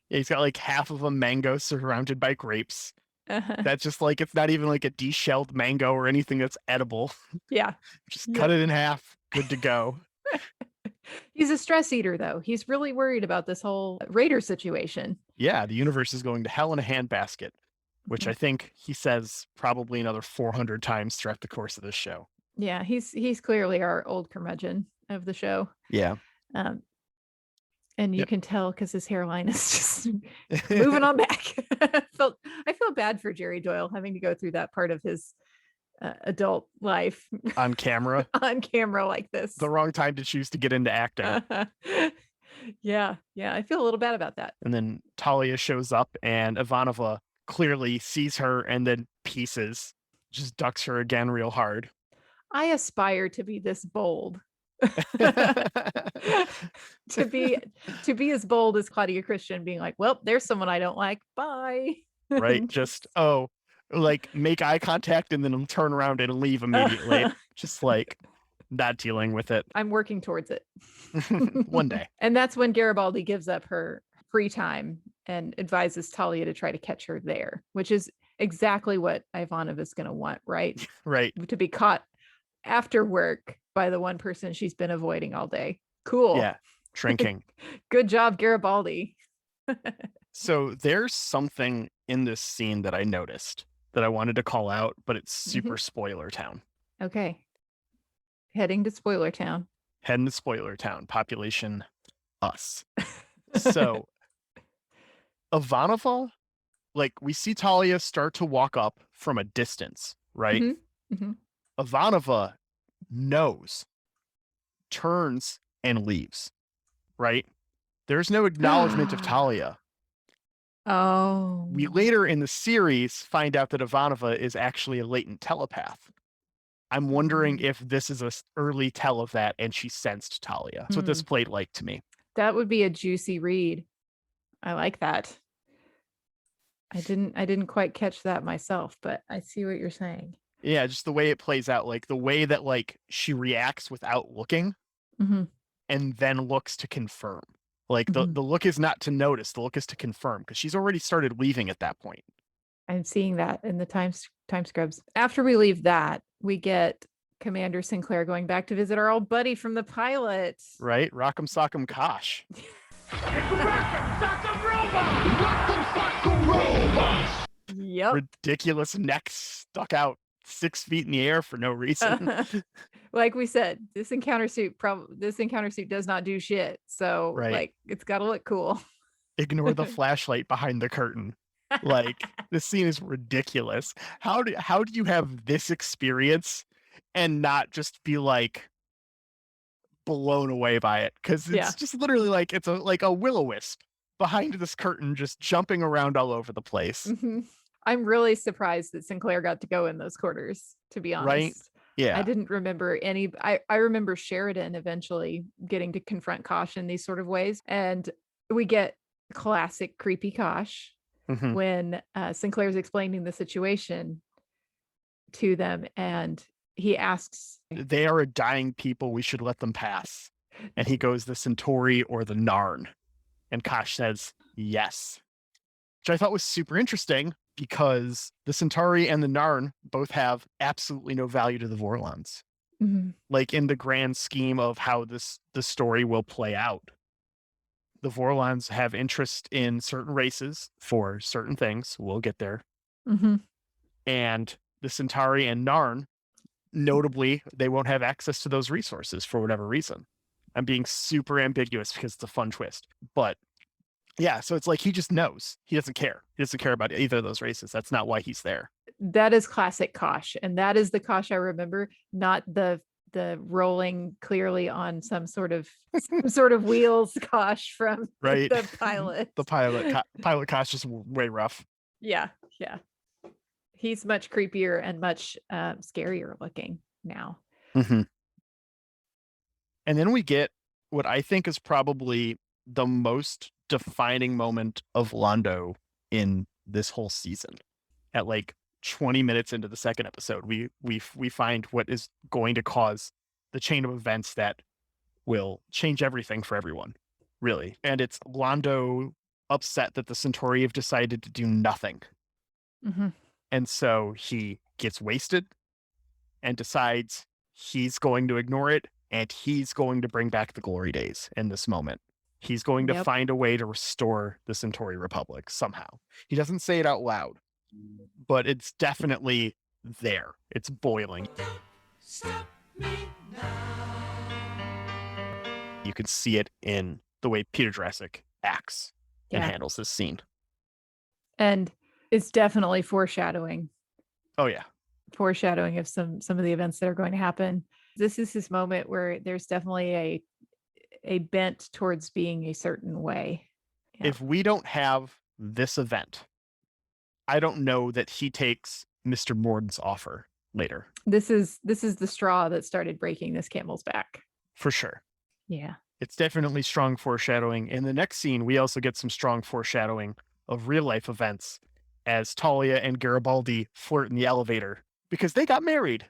Yeah, he's got like half of a mango surrounded by grapes. That's just like, it's not even like a deshelled mango or anything that's edible. Yeah. Just cut it in half. Good to go. He's a stress eater, though. He's really worried about this whole Raider situation. Yeah, the universe is going to hell in a handbasket, which I think he says probably another 400 times throughout the course of this show. Yeah, he's clearly our old curmudgeon of the show. Yeah. And you can tell because his hairline is just moving on back. I feel bad for Jerry Doyle having to go through that part of his adult life on camera. On camera like this. The wrong time to choose to get into acting. Yeah, I feel a little bad about that. And then Talia shows up, and Ivanova clearly sees her and then pieces, just ducks her again real hard. I aspire to be this bold. to be as bold as Claudia Christian, being like, well, there's someone I don't like, bye. Right. Just like make eye contact and then turn around and leave immediately. Just like not dealing with it. I'm working towards it. One day. And that's when Garibaldi gives up her free time and advises Talia to try to catch her there, which is exactly what Ivanova is going to want, right? Right. To be caught after work by the one person she's been avoiding all day. Cool. Yeah. Drinking. Good job, Garibaldi. So there's something in this scene that I noticed that I wanted to call out, but it's super spoiler town. Okay. Heading to spoiler town. Heading to spoiler town. Population us. So Ivanova, like we see Talia start to walk up from a distance, right? Ivanova knows, turns, and leaves, right? There's no acknowledgement of Talia. Oh. We later in the series find out that Ivanova is actually a latent telepath. I'm wondering if this is an early tell of that and she sensed Talia. That's what this played like to me. That would be a juicy read. I like that. I didn't quite catch that myself, but I see what you're saying. Yeah, just the way it plays out, like the way that like she reacts without looking and then looks to confirm. Like the look is not to notice, the look is to confirm because she's already started leaving at that point. I'm seeing that in the time scrubs. After we leave that, we get Commander Sinclair going back to visit our old buddy from the pilot. Right? Rock'em Sock'em Kosh. Yep. Ridiculous neck stuck out 6 feet in the air for no reason. Like we said, this encounter suit does not do shit. So like it's gotta look cool. Ignore the flashlight behind the curtain. Like this scene is ridiculous. How do you have this experience and not just be like blown away by it? Because it's just literally like it's like a will-o-wisp behind this curtain just jumping around all over the place. I'm really surprised that Sinclair got to go in those quarters, to be honest. Right? Yeah. I didn't remember any. I remember Sheridan eventually getting to confront Kosh in these sort of ways. And we get classic creepy Kosh. when Sinclair's explaining the situation to them, and he asks, they are a dying people, we should let them pass. And he goes, the Centauri or the Narn? And Kosh says, yes. Which I thought was super interesting because the Centauri and the Narn both have absolutely no value to the Vorlons. Like in the grand scheme of how the story will play out. The Vorlons have interest in certain races for certain things. We'll get there. And the Centauri and Narn, notably, they won't have access to those resources for whatever reason. I'm being super ambiguous because it's a fun twist. But yeah, so it's like he just knows. He doesn't care. He doesn't care about either of those races. That's not why he's there. that is classic Kosh. And that is the Kosh I remember, not the rolling clearly on some sort of wheels Kosh from Right. the pilot. The pilot Kosh is way rough. Yeah. He's much creepier and much scarier looking now. Mm-hmm. And then we get what I think is probably the most defining moment of Londo in this whole season. At like 20 minutes into the second episode, we find what is going to cause the chain of events that will change everything for everyone, really. And it's Londo upset that the Centauri have decided to do nothing. Mm-hmm. And so he gets wasted and decides he's going to ignore it, and he's going to bring back the glory days in this moment. He's going to find a way to restore the Centauri Republic somehow. He doesn't say it out loud, but it's definitely there. It's boiling. You can see it in the way Peter Jurassic acts and handles this scene. And it's definitely foreshadowing. Oh, yeah. Foreshadowing of some of the events that are going to happen. This is this moment where there's definitely a bent towards being a certain way. Yeah. If we don't have this event, I don't know that he takes Mr. Morden's offer later. This is the straw that started breaking this camel's back. For sure. Yeah. It's definitely strong foreshadowing. In the next scene, we also get some strong foreshadowing of real life events as Talia and Garibaldi flirt in the elevator because they got married.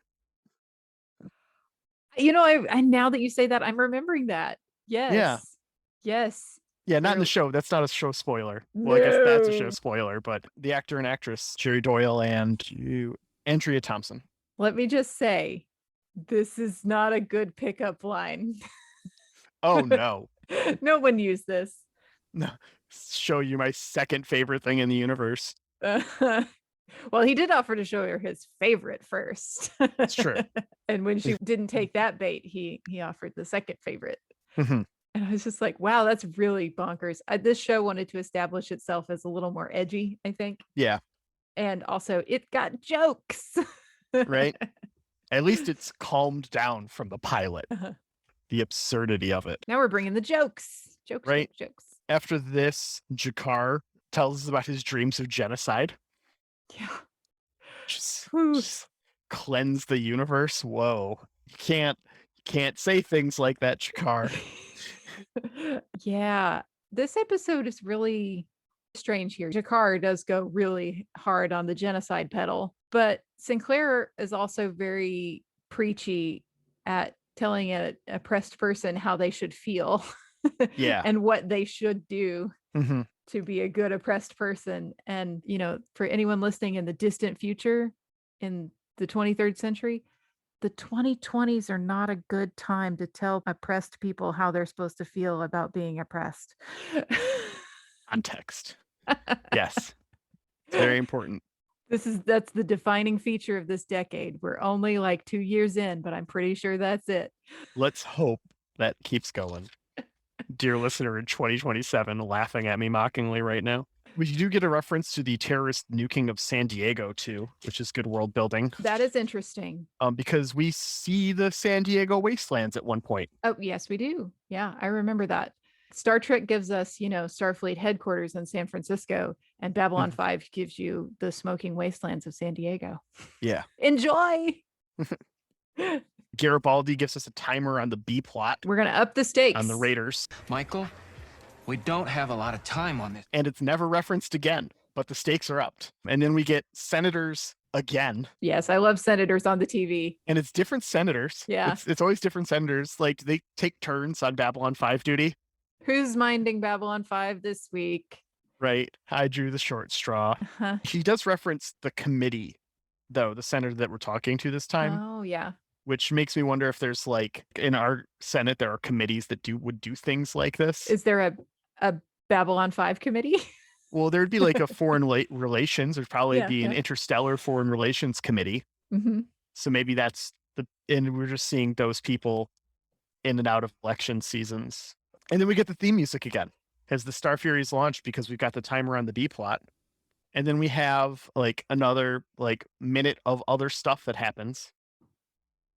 You know, I now that you say that, I'm remembering that. Yes. Yeah. Yes. Yeah, not in the show. That's not a show spoiler. Well, I guess that's a show spoiler, but the actor and actress, Jerry Doyle and Andrea Thompson. Let me just say, this is not a good pickup line. Oh, no. No one used this. No. Show you my second favorite thing in the universe. Well, he did offer to show her his favorite first. That's true. And when she didn't take that bait, he offered the second favorite. Mm-hmm. And I was just like, wow, that's really bonkers. This show wanted to establish itself as a little more edgy, I think. Yeah. And also, it got jokes. Right? At least it's calmed down from the pilot. The absurdity of it. Now we're bringing the jokes. Right? Jokes. After this, Jakar tells us about his dreams of genocide. Yeah. Just cleanse the universe. Whoa. You can't say things like that, Jakar. Yeah. This episode is really strange here. Jakar does go really hard on the genocide pedal, but Sinclair is also very preachy at telling an oppressed person how they should feel. Yeah. And what they should do. Mm-hmm. To be a good oppressed person. And, you know, for anyone listening in the distant future in the 23rd century, the 2020s are not a good time to tell oppressed people how they're supposed to feel about being oppressed. Context. Yes. It's very important. That's the defining feature of this decade. We're only like 2 years in, but I'm pretty sure that's it. Let's hope that keeps going. Dear listener in 2027 laughing at me mockingly right now. We do get a reference to the terrorist nuking of San Diego too, which is good world building. That is interesting. Because we see the San Diego wastelands at one point. Oh, yes, we do. Yeah, I remember that. Star Trek gives us, you know, Starfleet headquarters in San Francisco, and Babylon 5 gives you the smoking wastelands of San Diego. Yeah. Enjoy. Garibaldi gives us a timer on the B plot. We're going to up the stakes. On the Raiders. Michael, we don't have a lot of time on this. And it's never referenced again. but the stakes are upped. And then we get senators again. Yes, I love senators on the TV. And it's different senators. Yeah. It's always different senators. Like they take turns on Babylon 5 duty. Who's minding Babylon 5 this week? Right. I drew the short straw. Uh-huh. He does reference the committee, though, the senator that we're talking to this time. Oh, yeah. Which makes me wonder if there's like in our Senate, there are committees that would do things like this. Is there a Babylon 5 committee? Well, there'd be like a foreign relations. There'd probably be an interstellar foreign relations committee. Mm-hmm. So maybe that's and we're just seeing those people in and out of election seasons. And then we get the theme music again as the Star Fury's launched because we've got the timer on the B plot. And then we have like another like minute of other stuff that happens.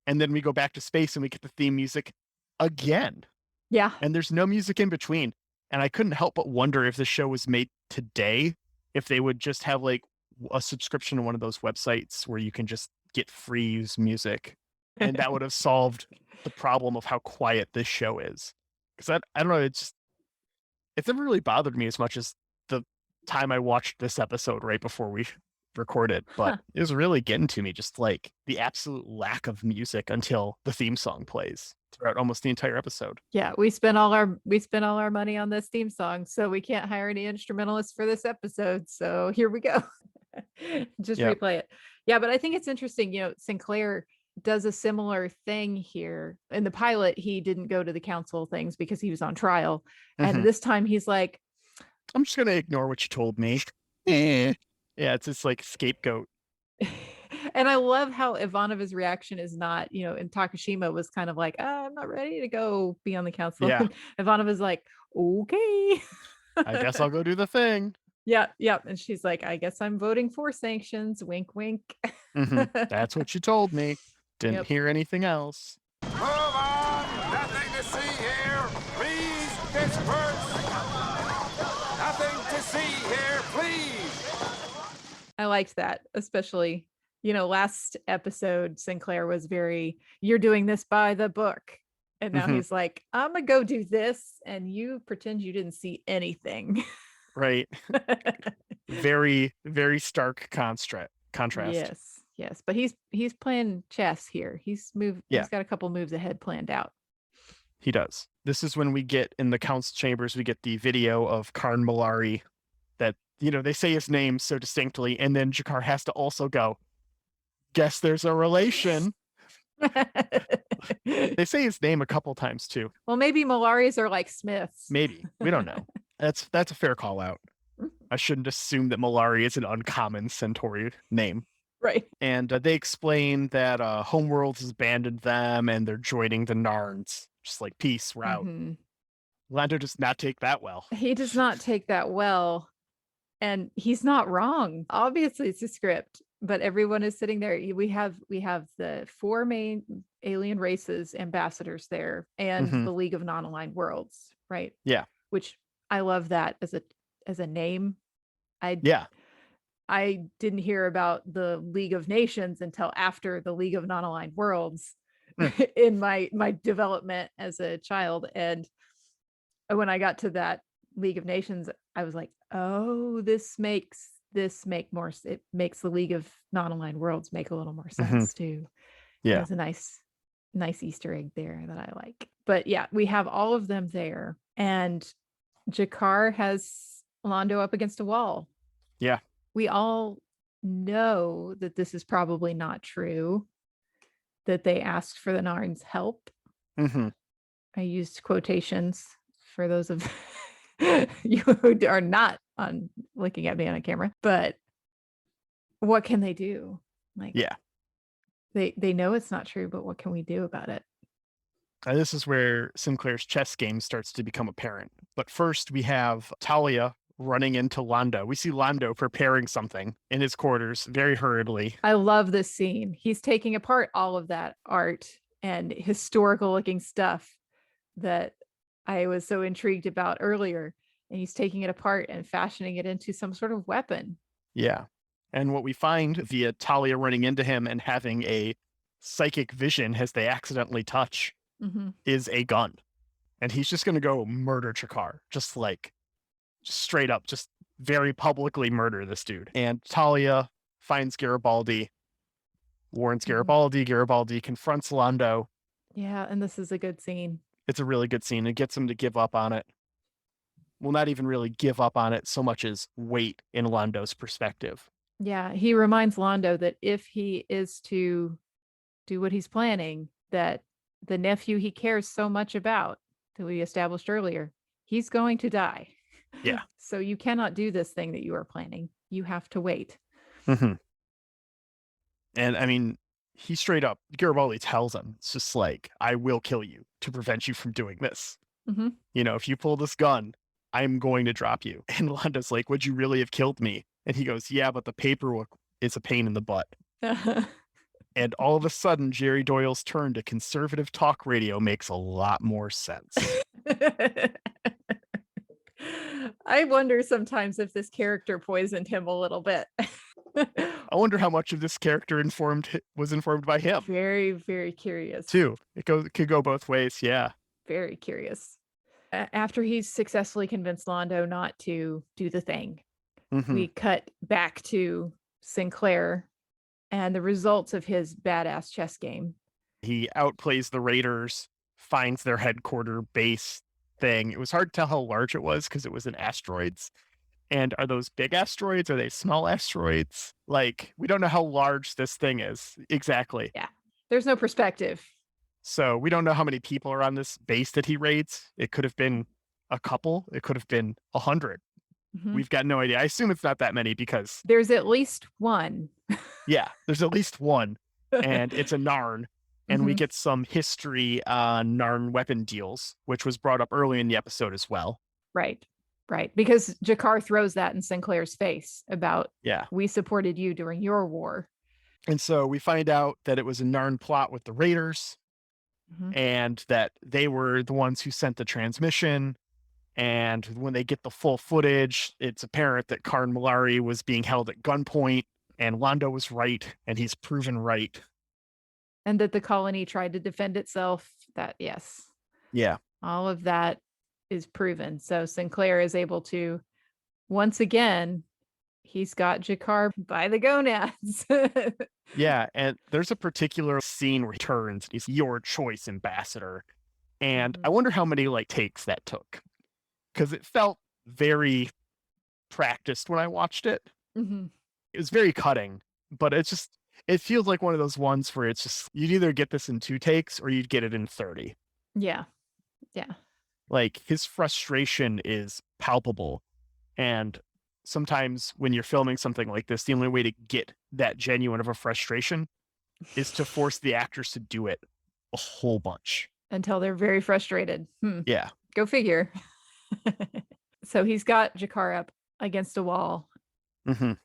And then we go back to space and we get the theme music again. Yeah. And there's no music in between. And I couldn't help but wonder if the show was made today, if they would just have like a subscription to one of those websites where you can just get free use music. And that would have solved the problem of how quiet this show is. Because I don't know, it's never really bothered me as much as the time I watched this episode right before we recorded, but it was really getting to me, just like the absolute lack of music until the theme song plays throughout almost the entire episode. Yeah, we spent all our money on this theme song, so we can't hire any instrumentalists for this episode. So here we go. Just replay it. Yeah, but I think it's interesting, Sinclair does a similar thing here. In the pilot, he didn't go to the council things because he was on trial. And this time he's like, I'm just going to ignore what you told me. Yeah, it's this like scapegoat. And I love how Ivanova's reaction is not, and Takashima was kind of like, I'm not ready to go be on the council. Yeah. Ivanova's like, okay. I guess I'll go do the thing. Yeah. And she's like, I guess I'm voting for sanctions. Wink, wink. That's what you told me. Didn't hear anything else. Move on! Nothing to see here! Please disperse! Nothing to see here, please! I liked that, especially, last episode, Sinclair was very, you're doing this by the book. And now he's like, I'm going to go do this. And you pretend you didn't see anything. Right. Very, very stark contrast. Yes. But he's playing chess here. He's got a couple moves ahead planned out. He does. This is when we get in the council chambers, we get the video of Karn Malari that, they say his name so distinctly. And then Jakar has to also go, guess there's a relation. They say his name a couple times too. Well, maybe Malaris are like Smiths. Maybe. We don't know. That's a fair call out. I shouldn't assume that Malari is an uncommon Centauri name. Right. And they explain that Homeworlds has abandoned them and they're joining the Narns. Just like, peace, we're out. Lando does not take that well. He does not take that well. And he's not wrong. Obviously, it's a script, but everyone is sitting there. We have the 4 main alien races ambassadors there and the League of Non-Aligned Worlds, right? Yeah. Which I love that as a name. I didn't hear about the League of Nations until after the League of Non-Aligned Worlds in my development as a child. And when I got to that League of Nations, I was like, oh, this makes more, it makes the League of Non-Aligned Worlds make a little more sense too. Yeah. There's a nice Easter egg there that I like. But yeah, we have all of them there. And Jakar has Londo up against a wall. Yeah. We all know that this is probably not true, that they asked for the Narn's help. I used quotations for those of you who are not looking at me on a camera, but what can they do? Like, yeah, they know it's not true, but what can we do about it? This is where Sinclair's chess game starts to become apparent. But first we have Talia running into Londo. We see Londo preparing something in his quarters very hurriedly. I love this scene. He's taking apart all of that art and historical looking stuff that I was so intrigued about earlier. And he's taking it apart and fashioning it into some sort of weapon. Yeah. And what we find via Talia running into him and having a psychic vision as they accidentally touch is a gun. And he's just going to go murder Jakar. Just straight up, just very publicly murder this dude. And Talia finds Garibaldi, warns Garibaldi. Garibaldi confronts Lando. Yeah, and this is a good scene. It's a really good scene. It gets him to give up on it. Well, not even really give up on it so much as wait in Lando's perspective. Yeah, he reminds Lando that if he is to do what he's planning, that the nephew he cares so much about, that we established earlier, he's going to die. Yeah. So you cannot do this thing that you are planning. You have to wait. Mm-hmm. And I mean, he straight up, Garibaldi tells him, it's just like, I will kill you to prevent you from doing this. Mm-hmm. You know, if you pull this gun, I'm going to drop you. And Lando's like, would you really have killed me? And he goes, yeah, but the paperwork is a pain in the butt. And all of a sudden, Jerry Doyle's turn to conservative talk radio makes a lot more sense. I wonder sometimes if this character poisoned him a little bit. I wonder how much of this character was informed by him. Very, very curious. Too. It could go both ways. Yeah. Very curious. After he's successfully convinced Lando not to do the thing, we cut back to Sinclair and the results of his badass chess game. He outplays the Raiders, finds their headquarter base thing. It was hard to tell how large it was because it was in asteroids. And are those big asteroids? Are they small asteroids? Like, we don't know how large this thing is exactly. Yeah. There's no perspective. So we don't know how many people are on this base that he raids. It could have been a couple. It could have been 100. We've got no idea. I assume it's not that many because there's at least one. Yeah, there's at least one. And it's a Narn. And we get some history on Narn weapon deals, which was brought up early in the episode as well. Right. Right. Because Jakar throws that in Sinclair's face about, we supported you during your war. And so we find out that it was a Narn plot with the Raiders and that they were the ones who sent the transmission. And when they get the full footage, it's apparent that Karn Malari was being held at gunpoint and Lando was right. And he's proven right. And that the colony tried to defend itself. That, yes. Yeah. All of that is proven. So Sinclair is able to, once again, he's got Jakar by the gonads. Yeah, and there's a particular scene where he turns, he's your choice ambassador. And I wonder how many takes that took. Because it felt very practiced when I watched it. It was very cutting, but it feels like one of those ones where it's just, you'd either get this in 2 takes or you'd get it in 30. Yeah. Yeah. Like, his frustration is palpable. And sometimes when you're filming something like this, the only way to get that genuine of a frustration is to force the actors to do it a whole bunch. Until they're very frustrated. Yeah. Go figure. So he's got Jakar up against a wall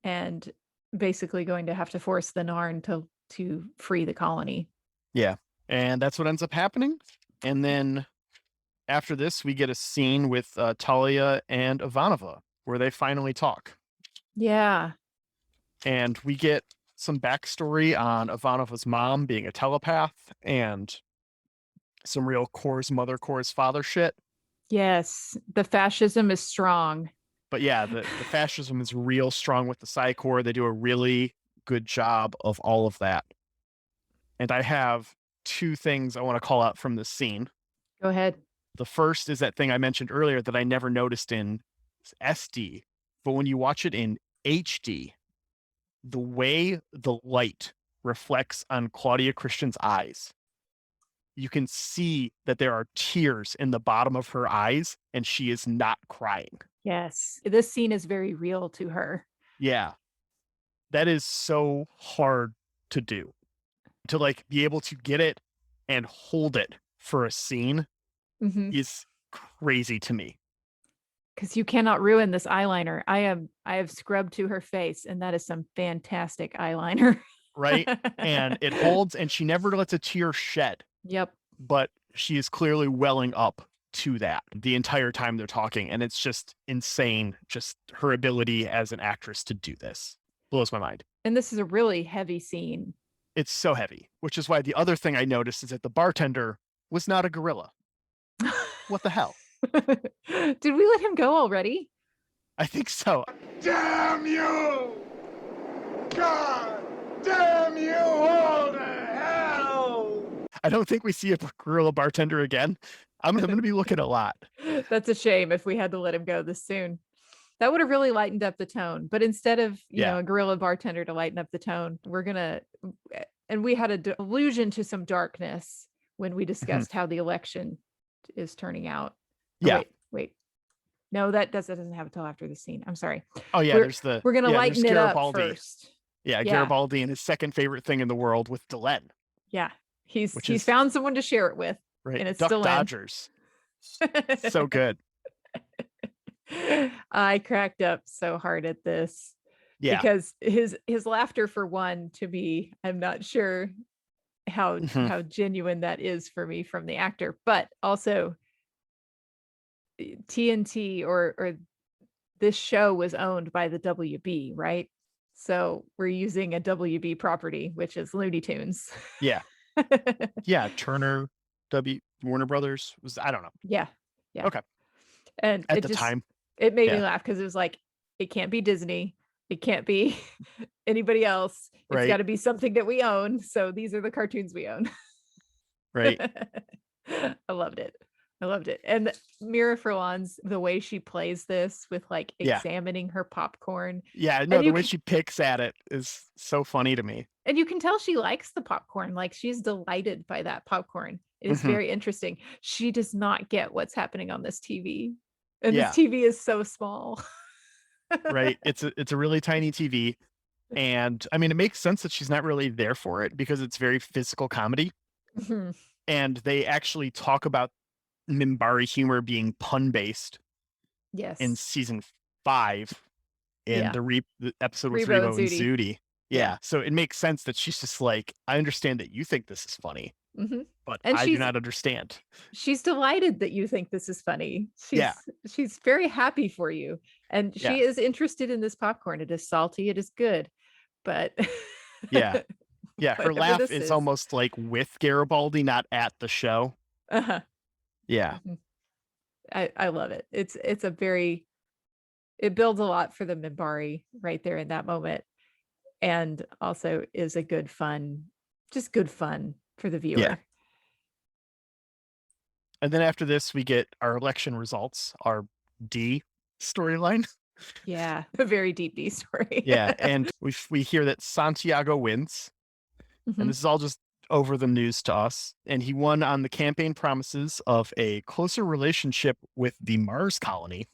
and basically going to have to force the Narn to free the colony. Yeah. And that's what ends up happening. And then after this, we get a scene with Talia and Ivanova where they finally talk. Yeah. And we get some backstory on Ivanova's mom being a telepath and some real Kor's mother, Kor's father shit. Yes. The fascism is strong. But yeah, the fascism is real strong with the Psi-Corps. They do a really good job of all of that. And I have 2 things I want to call out from this scene. Go ahead. The first is that thing I mentioned earlier that I never noticed in SD, but when you watch it in HD, the way the light reflects on Claudia Christian's eyes, you can see that there are tears in the bottom of her eyes and she is not crying. Yes. This scene is very real to her. Yeah. That is so hard to do. To be able to get it and hold it for a scene is crazy to me. Because you cannot ruin this eyeliner. I have scrubbed to her face, and that is some fantastic eyeliner. Right? And it holds, and she never lets a tear shed. Yep. But she is clearly welling up to that the entire time they're talking. And it's just insane. Just her ability as an actress to do this blows my mind. And this is a really heavy scene. It's so heavy, which is why the other thing I noticed is that the bartender was not a gorilla. What the hell? Did we let him go already? I think so. Damn you! God damn you all to hell! I don't think we see a gorilla bartender again. I'm going to be looking a lot. That's a shame if we had to let him go this soon. That would have really lightened up the tone. But instead of, you know, a gorilla bartender to lighten up the tone, we're going to, and we had a allusion to some darkness when we discussed how the election is turning out. Yeah. Wait. No, that doesn't have until after the scene. I'm sorry. Oh yeah, we're going to lighten it up first. Yeah, Garibaldi and his second favorite thing in the world with Delenn. Yeah. He's found someone to share it with. Right. And it's Duck Delenn. Dodgers. So good. I cracked up so hard at this. Yeah. Because his laughter, for one, to me, I'm not sure how genuine that is for me from the actor, but also TNT or this show was owned by the WB, right? So we're using a WB property, which is Looney Tunes. Yeah. Yeah. Turner, Warner Brothers was, I don't know. Yeah. Okay. And at the time, it made me laugh because it was like, it can't be Disney. It can't be anybody else. It's got to be something that we own. So these are the cartoons we own. Right. I loved it. And Mira Furlan's, the way she plays this with like examining her popcorn. Yeah, no, the way she picks at it is so funny to me. And you can tell she likes the popcorn. Like she's delighted by that popcorn. It is very interesting. She does not get what's happening on this TV. And this TV is so small. Right. It's a really tiny TV. And I mean, it makes sense that she's not really there for it because it's very physical comedy. And they actually talk about Minbari humor being pun based. Yes. In season 5 in the episode with Rebo and Zudi. Yeah. So it makes sense that she's just like, I understand that you think this is funny, but I do not understand. She's delighted that you think this is funny. She's very happy for you. And she is interested in this popcorn. It is salty. It is good. But yeah. Her laugh is almost like with Garibaldi, not at the show. Yeah. I love it. It builds a lot for the Minbari right there in that moment. And also is a good fun for the viewer. Yeah. And then after this, we get our election results, our D storyline. Yeah, a very deep D story. Yeah, and we hear that Santiago wins, and this is all just over the news to us. And he won on the campaign promises of a closer relationship with the Mars colony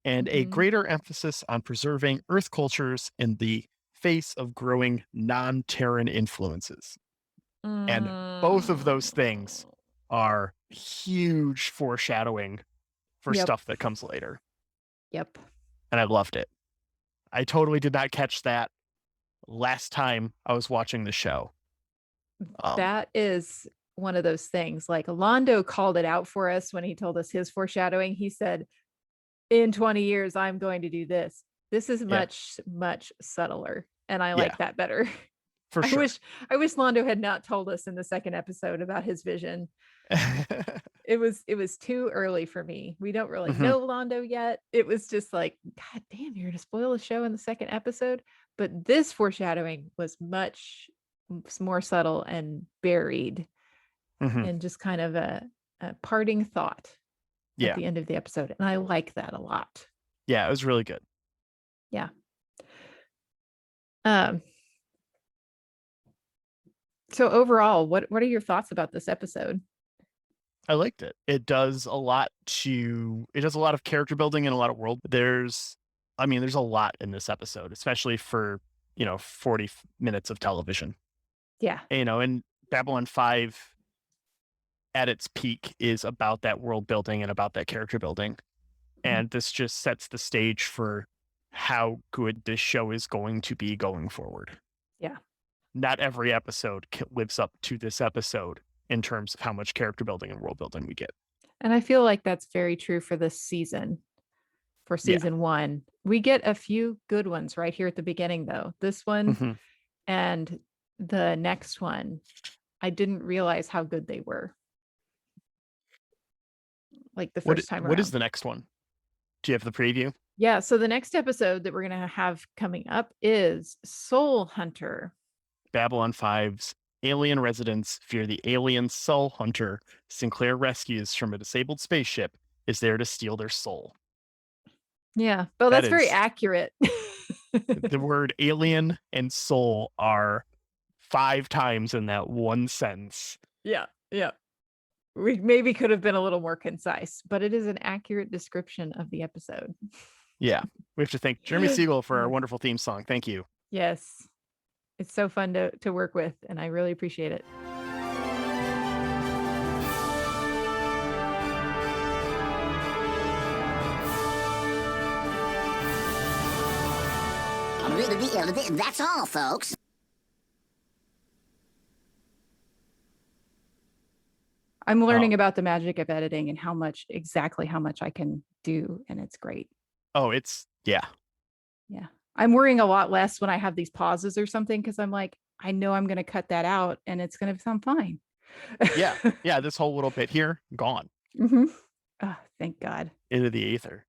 and a greater emphasis on preserving Earth cultures in the face of growing non-Terran influences. And both of those things are huge foreshadowing for stuff that comes later. Yep. And I loved it. I totally did not catch that last time I was watching the show. That is one of those things. Like Londo called it out for us when he told us his foreshadowing. He said, in 20 years, I'm going to do this. This is much, much subtler. And I like that better. For sure. I wish Londo had not told us in the second episode about his vision. It was too early for me. We don't really know Londo yet. It was just like, God damn, you're gonna spoil the show in the second episode. But this foreshadowing was much more subtle and buried, and just kind of a parting thought at the end of the episode. And I like that a lot. Yeah, it was really good. Yeah. So overall, what are your thoughts about this episode? I liked it. It does a lot of character building and a lot of world. There's a lot in this episode, especially for, 40 minutes of television. Yeah. And Babylon 5 at its peak is about that world building and about that character building. And this just sets the stage for how good this show is going to be going forward. Yeah. Not every episode lives up to this episode in terms of how much character building and world building we get. And I feel like that's very true for this season. For season 1, we get a few good ones right here at the beginning, though. This one and the next one, I didn't realize how good they were. Like the first time around. What is the next one? Do you have the preview? Yeah. So the next episode that we're going to have coming up is Soul Hunter. Babylon 5's alien residents fear the alien soul hunter Sinclair rescues from a disabled spaceship is there to steal their soul. Yeah. Well, That that's very is- accurate. The word alien and soul are 5 times in that one sentence. Yeah. Yeah. We maybe could have been a little more concise, but it is an accurate description of the episode. Yeah. We have to thank Jeremy Siegel for our wonderful theme song. Thank you. Yes. It's so fun to work with, and I really appreciate it. That's all, folks. I'm learning about the magic of editing and exactly how much I can do, and it's great. Oh, yeah. Yeah. I'm worrying a lot less when I have these pauses or something, because I'm like, I know I'm going to cut that out and it's going to sound fine. Yeah. Yeah. This whole little bit here, gone Mm-hmm. Oh, thank God. into the ether.